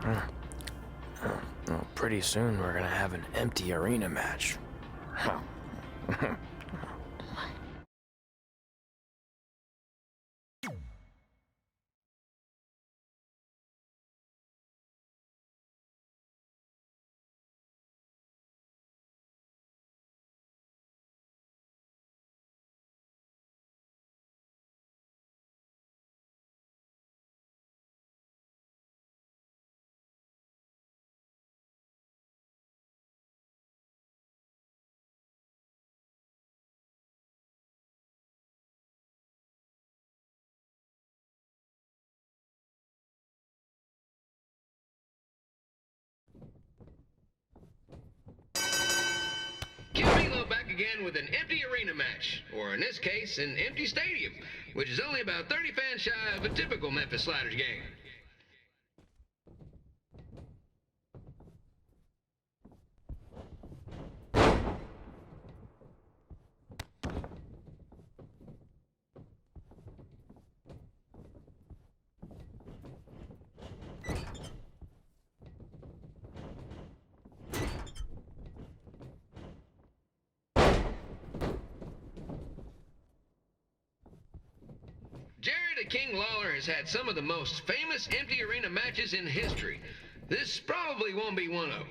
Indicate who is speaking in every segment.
Speaker 1: Well, pretty soon we're gonna have an empty arena match.
Speaker 2: Back again with an empty arena match, or in this case, an empty stadium, which is only about 30 fans shy of a typical Memphis Sliders game. Jerry the King Lawler has had some of the most famous empty arena matches in history. This probably won't be one of them.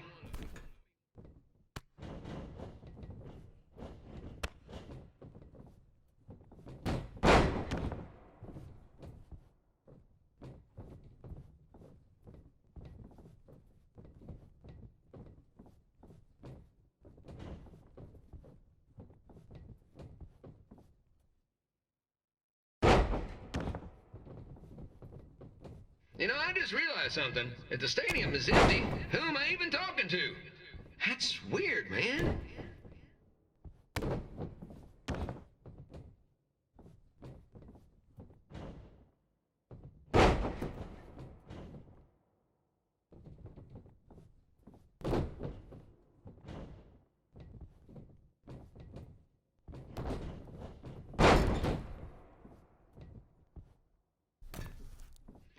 Speaker 2: You know, I just realized something. If the stadium is empty, who am I even talking to? That's weird, man.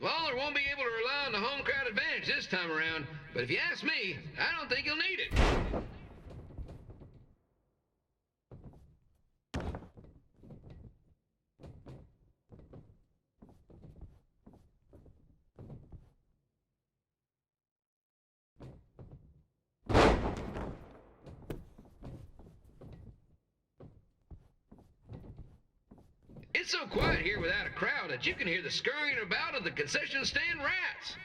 Speaker 2: Lawler won't be able to rely on the home crowd advantage this time around, but if you ask me, I don't think he'll need it. It's so quiet here without a crowd that you can hear the scurrying about of the concession stand rats.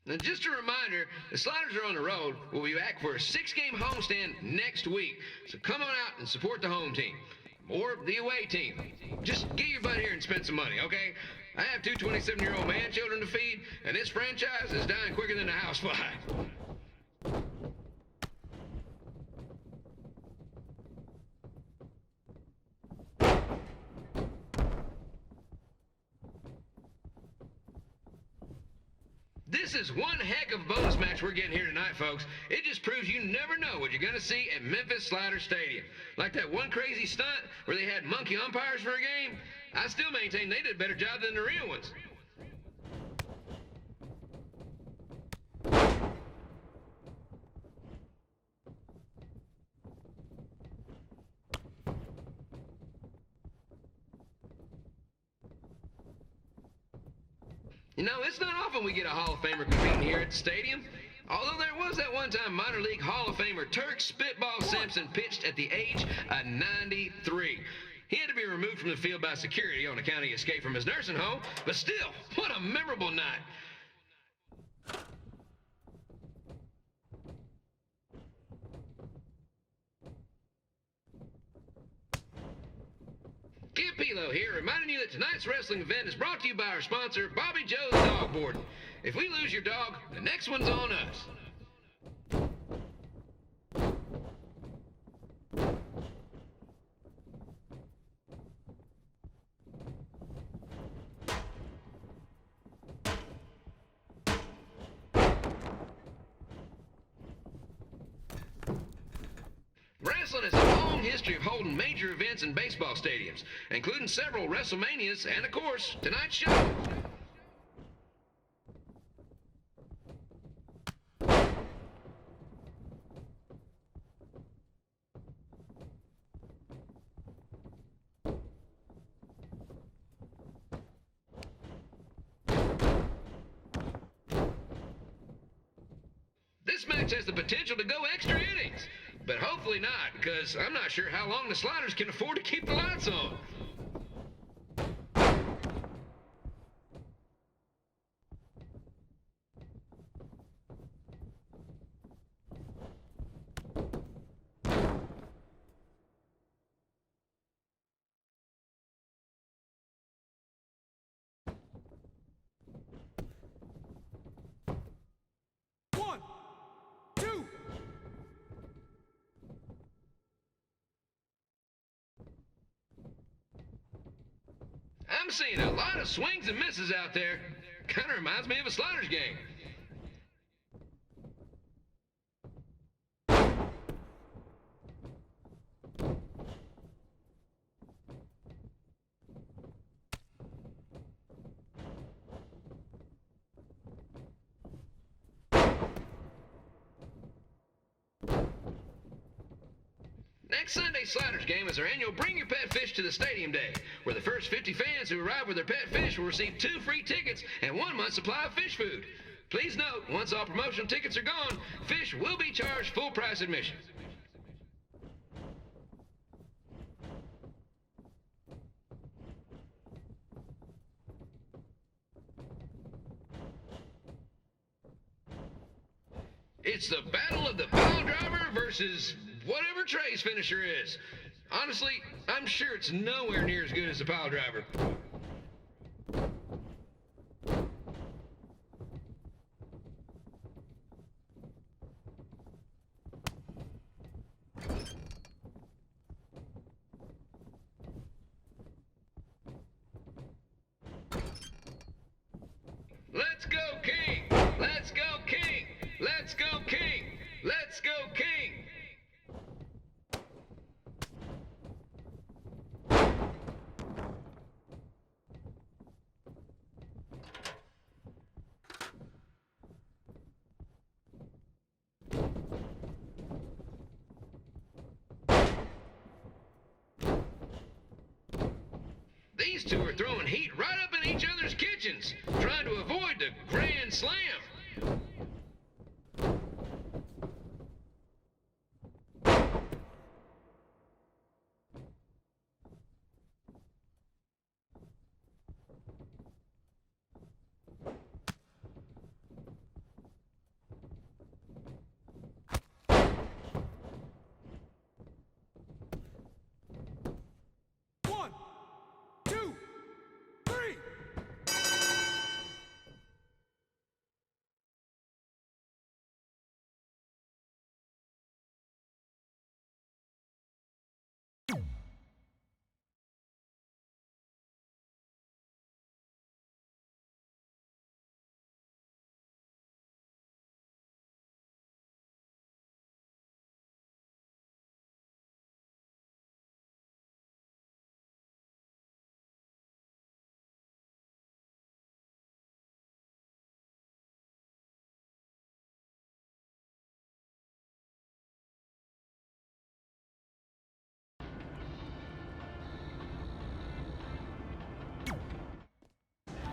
Speaker 2: Now, just a reminder, the Sliders are on the road. We'll be back for a 6-game homestand next week. So come on out and support the home team. Or the away team. Just get your butt here and spend some money, okay? I have 2 27-year-old man-children to feed, and this franchise is dying quicker than a housefly. This is one heck of a bonus match we're getting here tonight, folks. It just proves you never know what you're going to see at Memphis Sliders Stadium. Like that one crazy stunt where they had monkey umpires for a game. I still maintain they did a better job than the real ones. You know, it's not often we get a Hall of Famer competing here at the stadium. Although there was that one time minor league Hall of Famer Turk Spitball Simpson pitched at the age of 93. He had to be removed from the field by security on account of his escape from his nursing home, but still, what a memorable night. Kid Pilo here, reminding you that tonight's wrestling event is brought to you by our sponsor, Bobby Joe's Dog Boarding. If we lose your dog, the next one's on us. Wrestling has a long history of holding major events in baseball stadiums, including several WrestleManias and, of course, tonight's show. This match has the potential to go extra innings, but hopefully not, because I'm not sure how long the Sliders can afford to keep the lights on. I'm seeing a lot of swings and misses out there. Kind of reminds me of a Sliders game. Next Sunday's Sliders game is our annual Bring Your Pet Fish to the Stadium Day, where the first 50 fans who arrive with their pet fish will receive 2 free tickets and 1 month's supply of fish food. Please note, once all promotional tickets are gone, fish will be charged full price admission. It's the battle of the pile driver versus whatever Trey's finisher is. Honestly, I'm sure it's nowhere near as good as the pile driver. Let's go, King! Let's go, King! Let's go, King! Let's go, King! These two are throwing heat right up in each other's kitchens, trying to avoid the Grand Slam.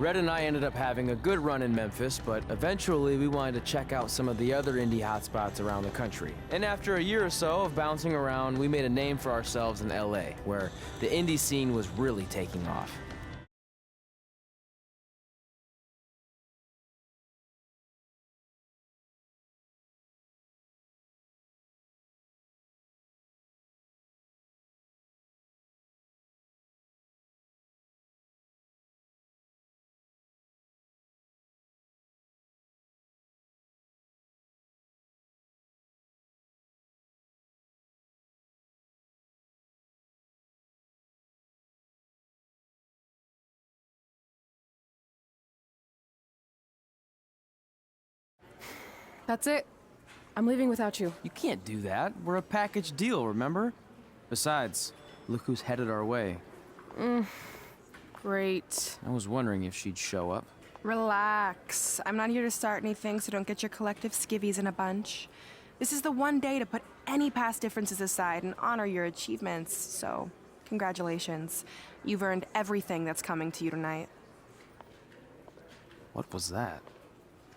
Speaker 1: Red and I ended up having a good run in Memphis, but eventually we wanted to check out some of the other indie hotspots around the country. And after a year or so of bouncing around, we made a name for ourselves in LA, where the indie scene was really taking off.
Speaker 3: That's it. I'm leaving without you.
Speaker 1: You can't do that. We're a package deal, remember? Besides, look who's headed our way.
Speaker 3: Great.
Speaker 1: I was wondering if she'd show up.
Speaker 3: Relax. I'm not here to start anything, so don't get your collective skivvies in a bunch. This is the one day to put any past differences aside and honor your achievements, so congratulations. You've earned everything that's coming to you tonight.
Speaker 1: What was that?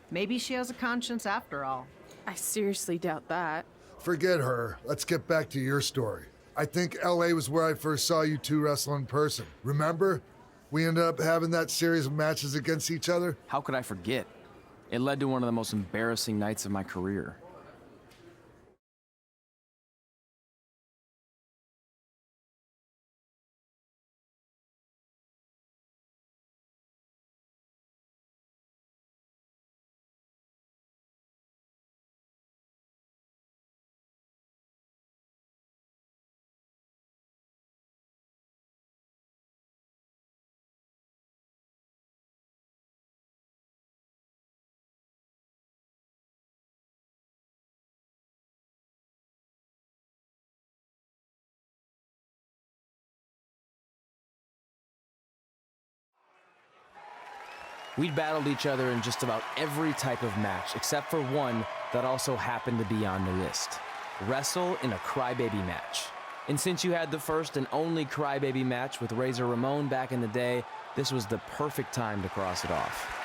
Speaker 4: Maybe she has a conscience after all.
Speaker 3: I seriously doubt that.
Speaker 5: Forget her. Let's get back to your story. I think LA was where I first saw you two wrestle in person. Remember? We ended up having that series of matches against each other.
Speaker 1: How could I forget? It led to one of the most embarrassing nights of my career. We'd battled each other in just about every type of match, except for one that also happened to be on the list. Wrestle in a crybaby match. And since you had the first and only crybaby match with Razor Ramon back in the day, this was the perfect time to cross it off.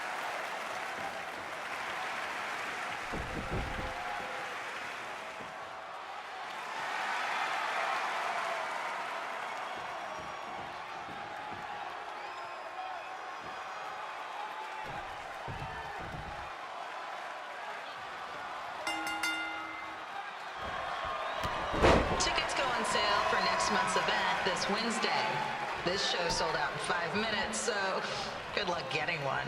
Speaker 6: Tickets go on sale for next month's event this Wednesday. This show sold out in 5 minutes, so good luck getting one.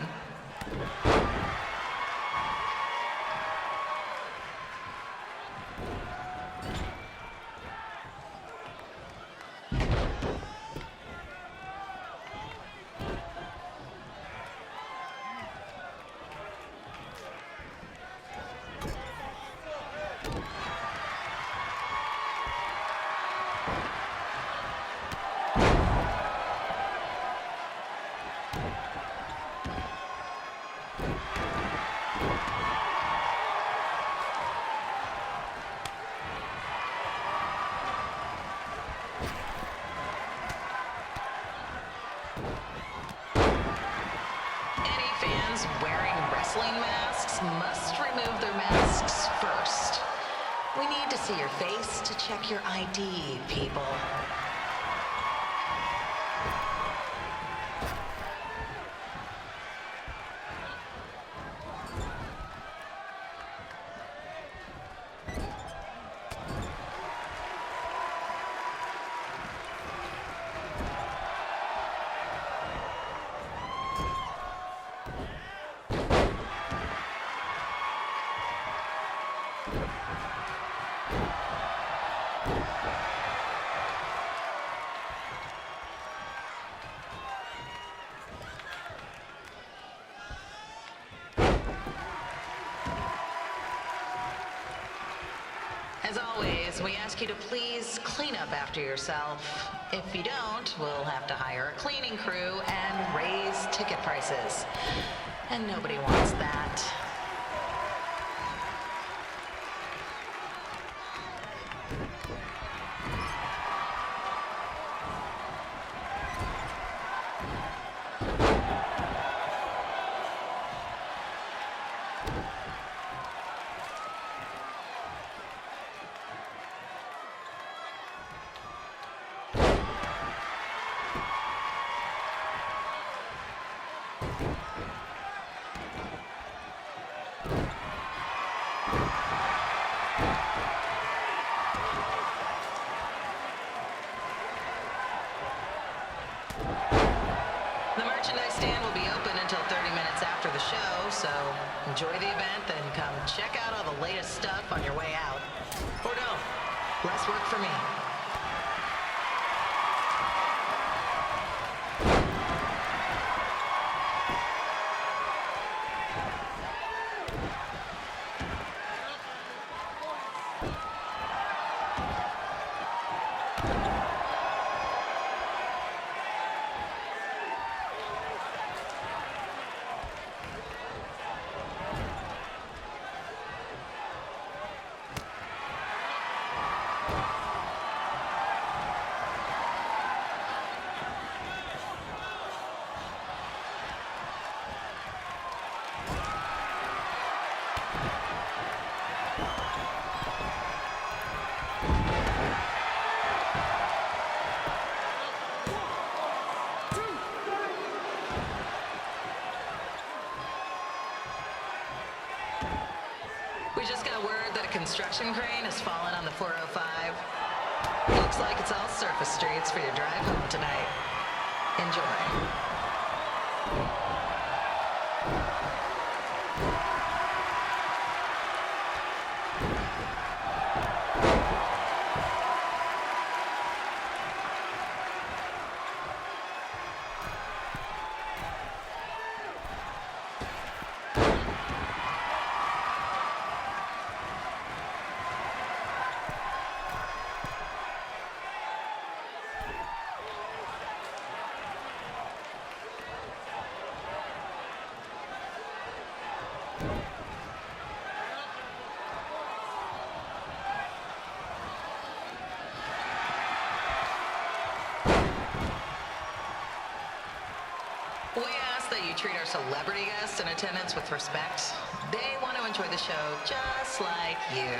Speaker 6: Wearing wrestling masks must remove their masks first. We need to see your face to check your ID, people. As always, we ask you to please clean up after yourself. If you don't, we'll have to hire a cleaning crew and raise ticket prices. And nobody wants that. The merchandise stand will be open until 30 minutes after the show, so enjoy the event, then come check out all the latest stuff on your way out. Or don't. Less work for me. We just got word that a construction crane has fallen on the 405. Looks like it's all surface streets for your drive home tonight. Enjoy. We ask that you treat our celebrity guests in attendance with respect. They want to enjoy the show just like you.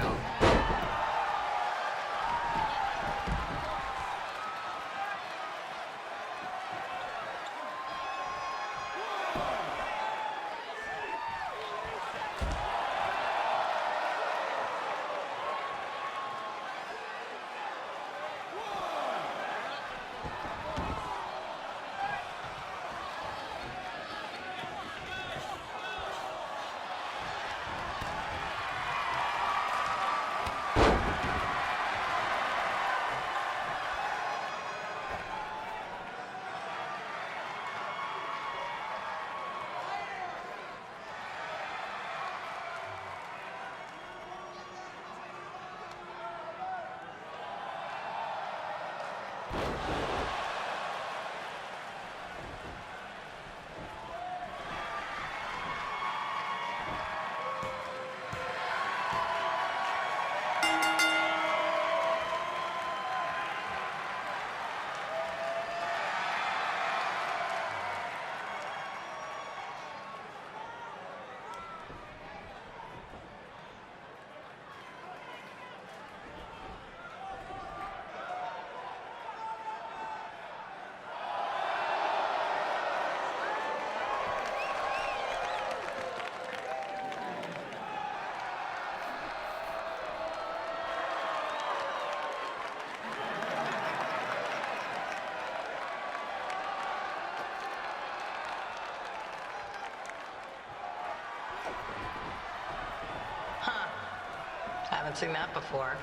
Speaker 6: Haven't seen that before.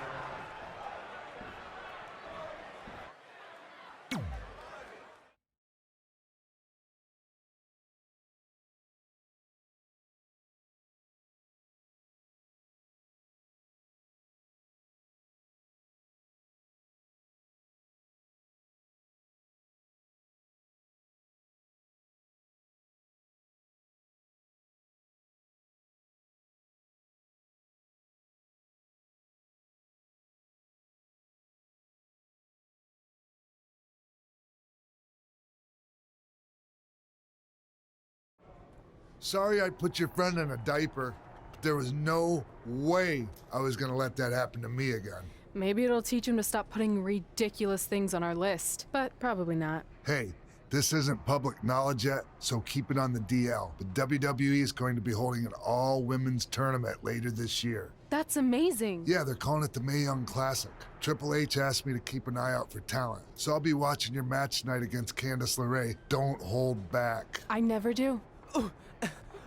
Speaker 5: Sorry I put your friend in a diaper. There was no way I was gonna let that happen to me again.
Speaker 7: Maybe it'll teach him to stop putting ridiculous things on our list, but probably not.
Speaker 5: Hey, this isn't public knowledge yet, so keep it on the DL. But WWE is going to be holding an all-women's tournament later this year.
Speaker 7: That's amazing.
Speaker 5: Yeah, they're calling it the Mae Young Classic. Triple H asked me to keep an eye out for talent, so I'll be watching your match tonight against Candice LeRae. Don't hold back.
Speaker 7: I never do.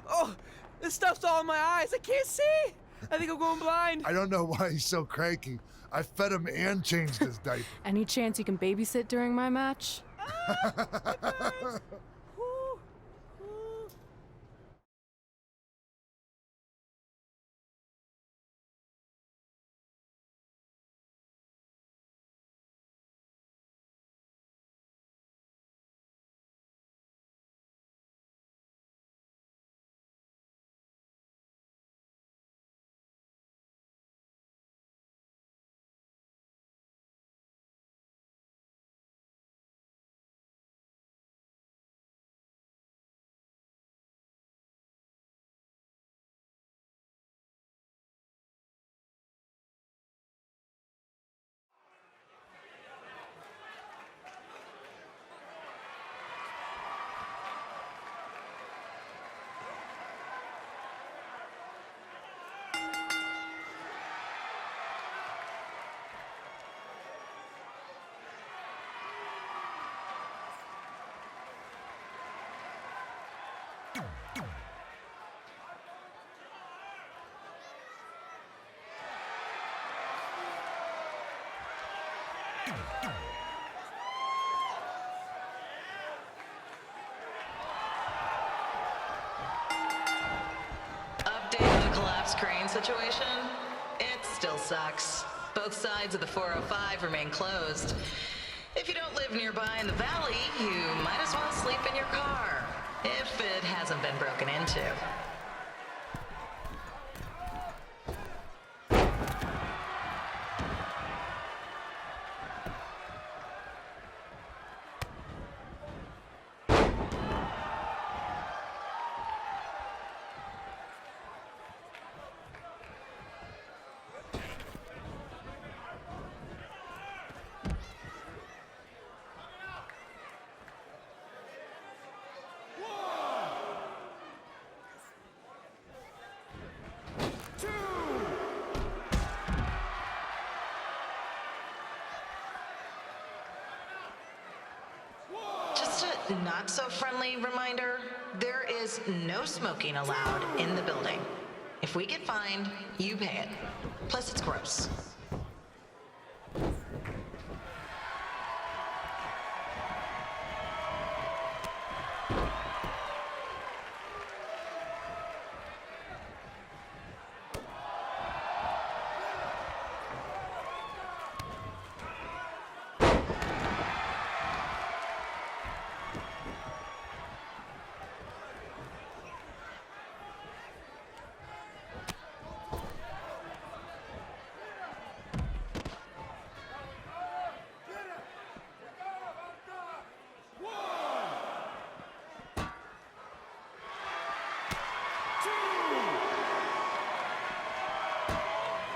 Speaker 1: Oh, this stuff's all in my eyes. I can't see. I think I'm going blind.
Speaker 5: I don't know why he's so cranky. I fed him and changed his diaper.
Speaker 7: Any chance you can babysit during my match?
Speaker 6: Update on the collapsed crane situation? It still sucks. Both sides of the 405 remain closed. If you don't live nearby in the valley, you might as well sleep in your car, if it hasn't been broken into. Just a not-so-friendly reminder, there is no smoking allowed in the building. If we get fined, you pay it. Plus, it's gross.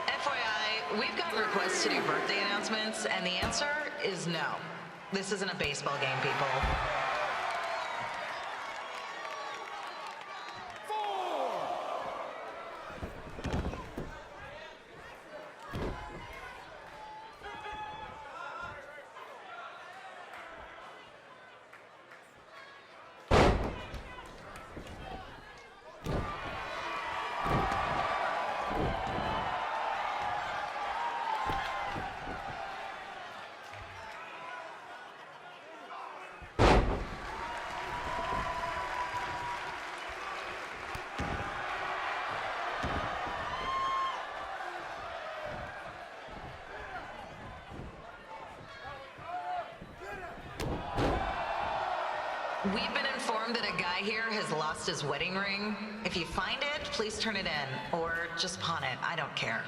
Speaker 6: FYI, we've gotten requests to do birthday announcements, and the answer is no. This isn't a baseball game, people. We've been informed that a guy here has lost his wedding ring. If you find it, please turn it in, or just pawn it. I don't care.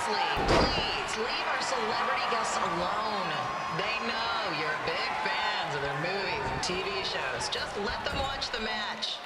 Speaker 6: Seriously, please leave our celebrity guests alone. They know you're big fans of their movies and TV shows. Just let them watch the match.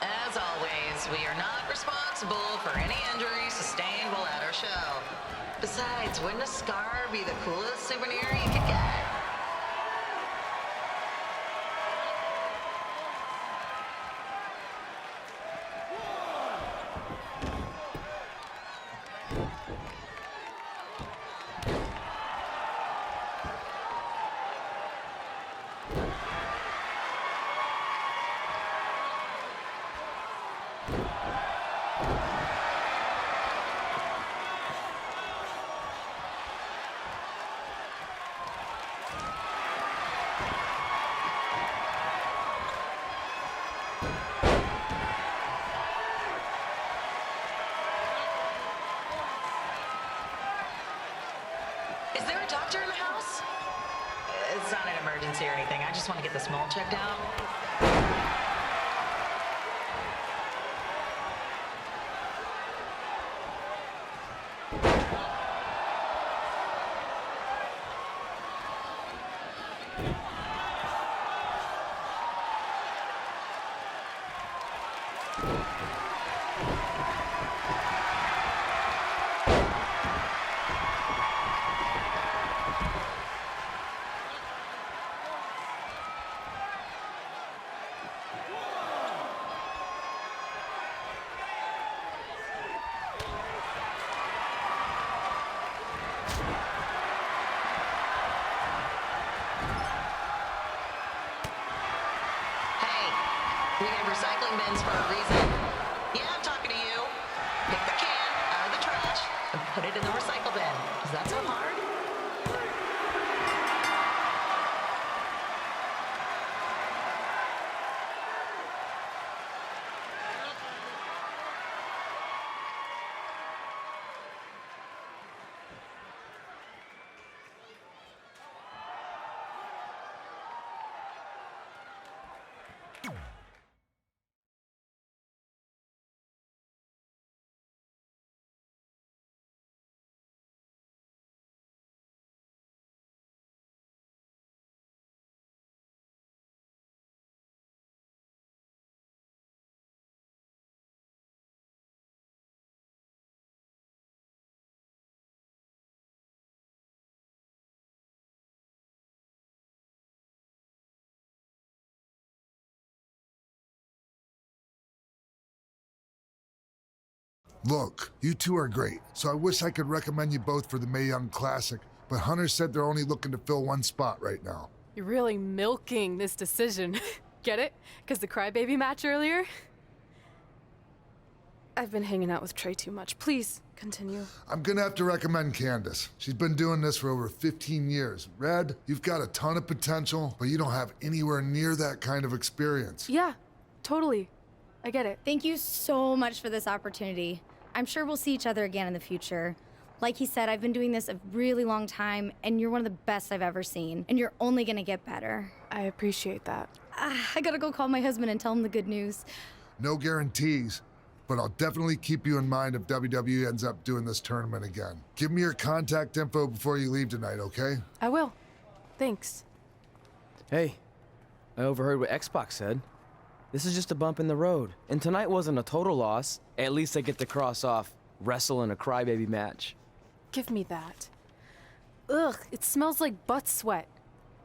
Speaker 6: As always, we are not responsible for any injuries sustained while at our show. Besides, wouldn't a scar be the coolest souvenir you could get? Is there a doctor in the house? It's not an emergency or anything. I just want to get this mole checked out. We have recycling bins for a reason. Yeah, I'm talking to you. Pick the can out of the trash and put it in the recycle bin. Does that sound hard?
Speaker 5: Look, you two are great, so I wish I could recommend you both for the Mae Young Classic, but Hunter said they're only looking to fill one spot right now.
Speaker 7: You're really milking this decision. Get it? Because the crybaby match earlier? I've been hanging out with Trey too much. Please, continue.
Speaker 5: I'm gonna have to recommend Candace. She's been doing this for over 15 years. Red, you've got a ton of potential, but you don't have anywhere near that kind of experience.
Speaker 7: Yeah, totally. I get it.
Speaker 8: Thank you so much for this opportunity. I'm sure we'll see each other again in the future. Like he said, I've been doing this a really long time, and you're one of the best I've ever seen, and you're only gonna get better.
Speaker 7: I appreciate that.
Speaker 8: I gotta go call my husband and tell him the good news.
Speaker 5: No guarantees, but I'll definitely keep you in mind if WWE ends up doing this tournament again. Give me your contact info before you leave tonight, okay?
Speaker 7: I will. Thanks.
Speaker 1: Hey, I overheard what Xbox said. This is just a bump in the road, and tonight wasn't a total loss. At least I get to cross off wrestle in a crybaby match.
Speaker 7: Give me that. Ugh, it smells like butt sweat.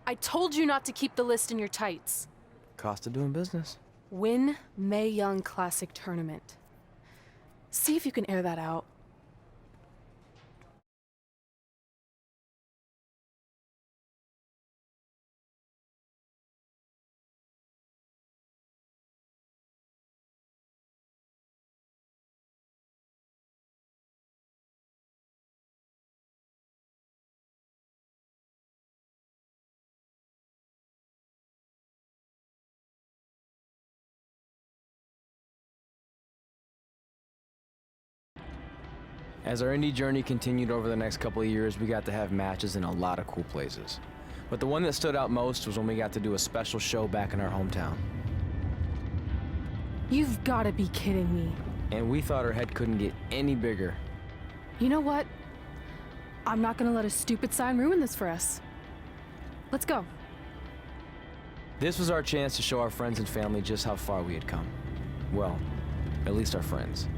Speaker 7: I told you not to keep the list in your tights.
Speaker 1: Cost of doing business.
Speaker 7: Win Mae Young Classic Tournament. See if you can air that out.
Speaker 1: As our indie journey continued over the next couple of years, we got to have matches in a lot of cool places. But the one that stood out most was when we got to do a special show back in our hometown.
Speaker 7: You've gotta be kidding me.
Speaker 1: And we thought our head couldn't get any bigger.
Speaker 7: You know what? I'm not gonna let a stupid sign ruin this for us. Let's go.
Speaker 1: This was our chance to show our friends and family just how far we had come. Well, at least our friends.